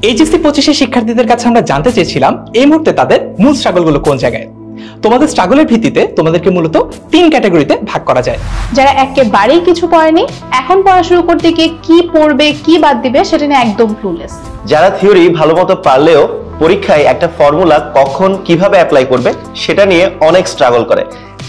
HSC 25 শিক্ষার্থীদের কাছে আমরা জানতে চেয়েছিলাম এই মুহূর্তে তাদের মূল স্ট্রাগলগুলো কোন জায়গায়। তোমাদের স্ট্রাগলের ভিত্তিতে তোমাদেরকে মূলত 3 ক্যাটাগরিতে ভাগ করা যায়। যারা একেবারেই কিছু পড়েনি, এখন পড়া শুরু করতে গিয়ে কি পড়বে কি বাদ দিবে সেটা নিয়ে একদম ক্লুলেস। যারা থিওরি ভালোমতো পারলেও পরীক্ষায় একটা ফর্মুলা কখন কিভাবে অ্যাপ্লাই করবে সেটা নিয়ে অনেক স্ট্রাগল করে,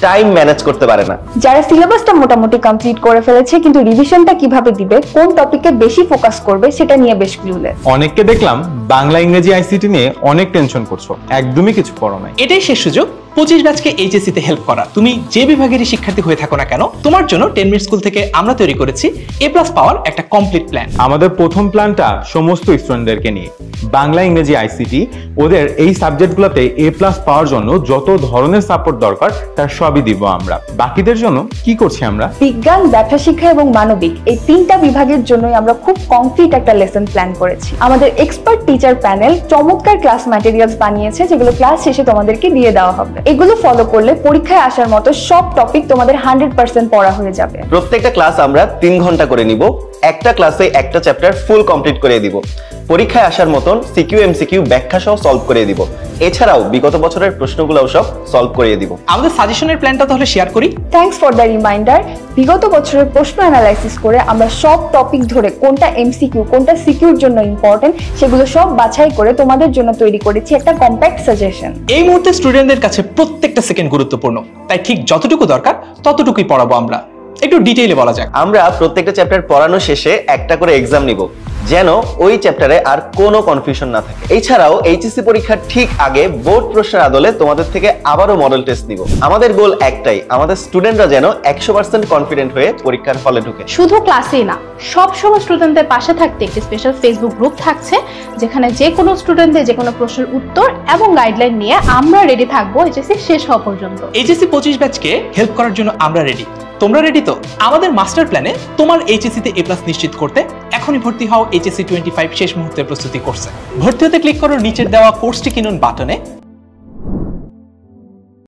টাইম ম্যানেজ করতে পারে না। যারা সিলেবাসটা মোটামুটি কমপ্লিট করে ফেলেছে কিন্তু রিভিশনটা কিভাবে দিবে, কোন টপিকে বেশি ফোকাস করবে সেটা নিয়ে বেশ ক্লুলেস। অনেককে দেখলাম বাংলা ইংরেজি আইসিটি নিয়ে অনেক টেনশন করছো, একদমই কিছু পড়ো নাই। এটাই শেষ সুযোগ 25 ব্যাচকে এইচএসসি তে হেল্প করা। তুমি যে বিভাগেরই শিক্ষার্থী হয়ে থাকো না কেন, তোমার জন্য 10 মিনিট স্কুল থেকে আমরা তৈরি করেছি এ প্লাস পাওয়ার একটা কমপ্লিট প্ল্যান। আমাদের প্রথম প্ল্যানটা সমস্ত স্টুডেন্টদেরকে নিয়ে, বাংলা ইংরেজি আইসিটি ওদের এই সাবজেক্টগুলোতে এ প্লাস পাওয়ার জন্য যত ধরনের সাপোর্ট দরকার তার সবই দিব আমরা। বাকিদের জন্য কি করছি আমরা? বিজ্ঞান, ব্যবসা শিক্ষা এবং মানবিক এই 3টা বিভাগের জন্যই আমরা খুব কমপ্লিট একটা লেসন প্ল্যান করেছি। আমাদের এক্সপার্ট টিচার প্যানেল চমৎকার ক্লাস ম্যাটেরিয়ালস বানিয়েছে যেগুলো ক্লাস শেষে তোমাদেরকে দিয়ে দেওয়া হবে। এগুলো ফলো করলে পরীক্ষায় আসার মতো সব টপিক তোমাদের 100% পড়া হয়ে যাবে। প্রত্যেকটা ক্লাস আমরা 3 ঘন্টা করে নিব, একটা ক্লাসে একটা চ্যাপ্টার ফুল কমপ্লিট করে দিব। পরীক্ষায় আসার মতন সিকিউ এমসিকিউ ব্যাখ্যা সহ সলভ করে দিব। এছাড়াও বিগত বছরের প্রশ্নগুলোও সব সলভ করে দিব। আমাদের সাজেশনের প্ল্যানটা তাহলে শেয়ার করি। Thanks for the reminder. বিগত বছরের প্রশ্ন অ্যানালাইসিস করে আমরা সব টপিক ধরে কোনটা এমসিকিউ কোনটা সিকিউর জন্য ইম্পর্টেন্ট সেগুলো সব বাছাই করে তোমাদের জন্য তৈরি করেছি একটা কম্প্যাক্ট সাজেশন। এই মুহূর্তে স্টুডেন্টদের কাছে প্রত্যেকটা সেকেন্ড গুরুত্বপূর্ণ, তাই ঠিক যতটুকু দরকার ততটুকুই পড়াবো আমরা। একটু ডিটেইলে বলা যাক। আমরা প্রত্যেকটা চ্যাপ্টার পড়ানো শেষে একটা করে এক্সাম নিব, যেন ওই চ্যাপ্টারে আর কোনো কনফিউশন না থাকে। এছাড়াও এইচএসসি পরীক্ষার ঠিক আগে বোর্ড প্রশ্নের আদলে তোমাদের থেকে আবারও মডেল টেস্ট নিব। আমাদের গোল একটাই, আমাদের স্টুডেন্টরা যেন 100% কনফিডেন্ট হয়ে পরীক্ষার হলে ঢুকে। শুধু ক্লাসেই না, সব সময় স্টুডেন্টদের পাশে থাকতে একটি স্পেশাল ফেসবুক গ্রুপ থাকছে, যেখানে যে কোনো স্টুডেন্টদের যে কোনো প্রশ্নের উত্তর এবং গাইডলাইন নিয়ে আমরা রেডি থাকবো এইচএসসি শেষ হওয়া পর্যন্ত। এইচএসসি 25 ব্যাচকে হেল্প করার জন্য আমরা রেডি। তোমরা রেডি তো? আমাদের মাস্টার প্ল্যানে তোমার এইচএসসি তে এ প্লাস নিশ্চিত করতে এখনই ভর্তি হও এইচএসসি 25 শেষ মুহূর্তের প্রস্তুতি কোর্সে। ভর্তি হতে ক্লিক করো নিচের দেওয়া কোর্সটি কিনুন বাটনে